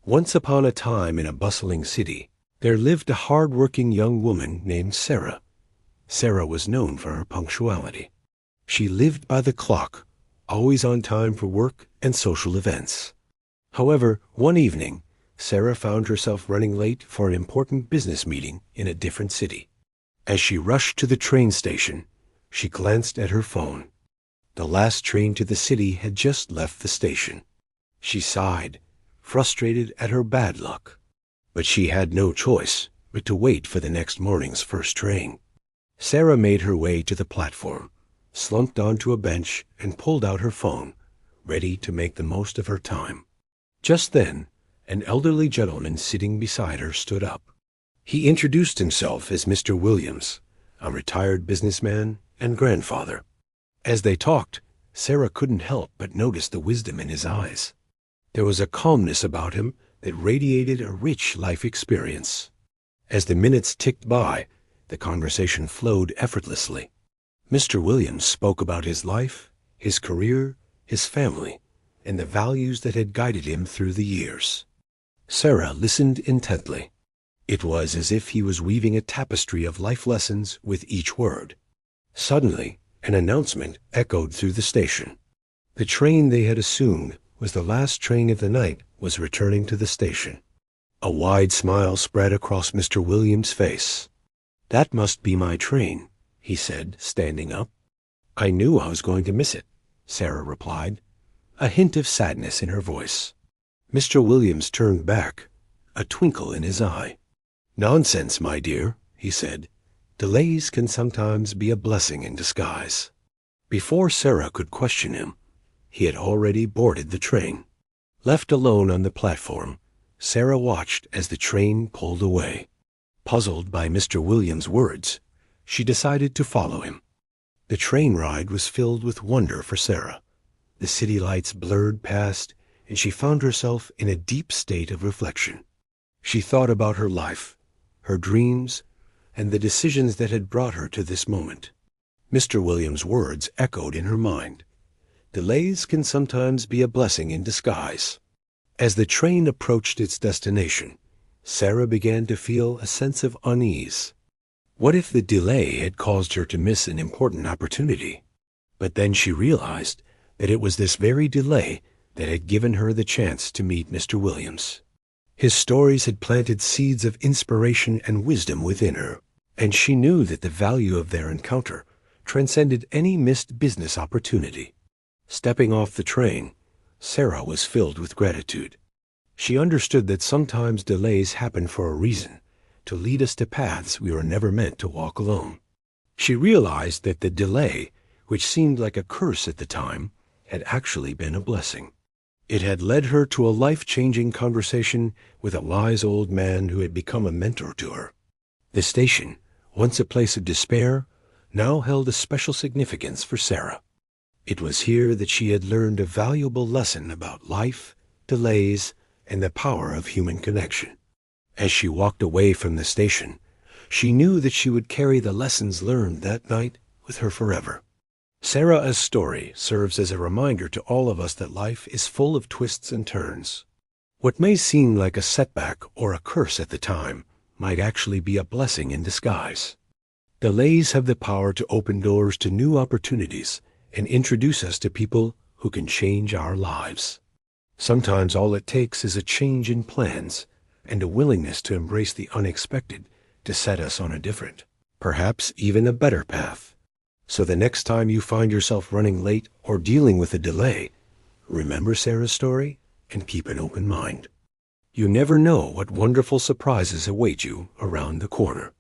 Once upon a time in a bustling city, there lived a hard-working young woman named Sarah. Sarah was known for her punctuality. She lived by the clock, always on time for work and social events. However, one evening, Sarah found herself running late for an important business meeting in a different city. As she rushed to the train station, she glanced at her phone. The last train to the city had just left the station. She sighed, frustrated at her bad luck. But she had no choice but to wait for the next morning's first train. Sarah made her way to the platform, slumped onto a bench, and pulled out her phone, ready to make the most of her time. Just then, an elderly gentleman sitting beside her stood up. He introduced himself as Mr. Williams, a retired businessman and grandfather. As they talked, Sarah couldn't help but notice the wisdom in his eyes. There was a calmness about him that radiated a rich life experience. As the minutes ticked by, the conversation flowed effortlessly. Mr. Williams spoke about his life, his career, his family, and the values that had guided him through the years. Sarah listened intently. It was as if he was weaving a tapestry of life lessons with each word. Suddenly, an announcement echoed through the station. The train they had assumed was the last train of the night was returning to the station. A wide smile spread across Mr. Williams' face. "That must be my train," he said, standing up. "I knew I was going to miss it," Sarah replied, a hint of sadness in her voice. Mr. Williams turned back, a twinkle in his eye. "Nonsense, my dear," he said. "Delays can sometimes be a blessing in disguise." Before Sarah could question him, he had already boarded the train. Left alone on the platform, Sarah watched as the train pulled away. Puzzled by Mr. Williams' words, she decided to follow him. The train ride was filled with wonder for Sarah. The city lights blurred past, and she found herself in a deep state of reflection. She thought about her life, her dreams, and the decisions that had brought her to this moment. Mr. Williams' words echoed in her mind. Delays can sometimes be a blessing in disguise. As the train approached its destination, Sarah began to feel a sense of unease. What if the delay had caused her to miss an important opportunity? But then she realized that it was this very delay that had given her the chance to meet Mr. Williams. His stories had planted seeds of inspiration and wisdom within her, and she knew that the value of their encounter transcended any missed business opportunity. Stepping off the train, Sarah was filled with gratitude. She understood that sometimes delays happen for a reason, to lead us to paths we were never meant to walk alone. She realized that the delay, which seemed like a curse at the time, had actually been a blessing. It had led her to a life-changing conversation with a wise old man who had become a mentor to her. The station, once a place of despair, now held a special significance for Sarah. It was here that she had learned a valuable lesson about life, delays, and the power of human connection. As she walked away from the station, she knew that she would carry the lessons learned that night with her forever. Sarah's story serves as a reminder to all of us that life is full of twists and turns. What may seem like a setback or a curse at the time might actually be a blessing in disguise. Delays have the power to open doors to new opportunities and introduce us to people who can change our lives. Sometimes all it takes is a change in plans and a willingness to embrace the unexpected to set us on a different, perhaps even a better path. So the next time you find yourself running late or dealing with a delay, remember Sarah's story and keep an open mind. You never know what wonderful surprises await you around the corner.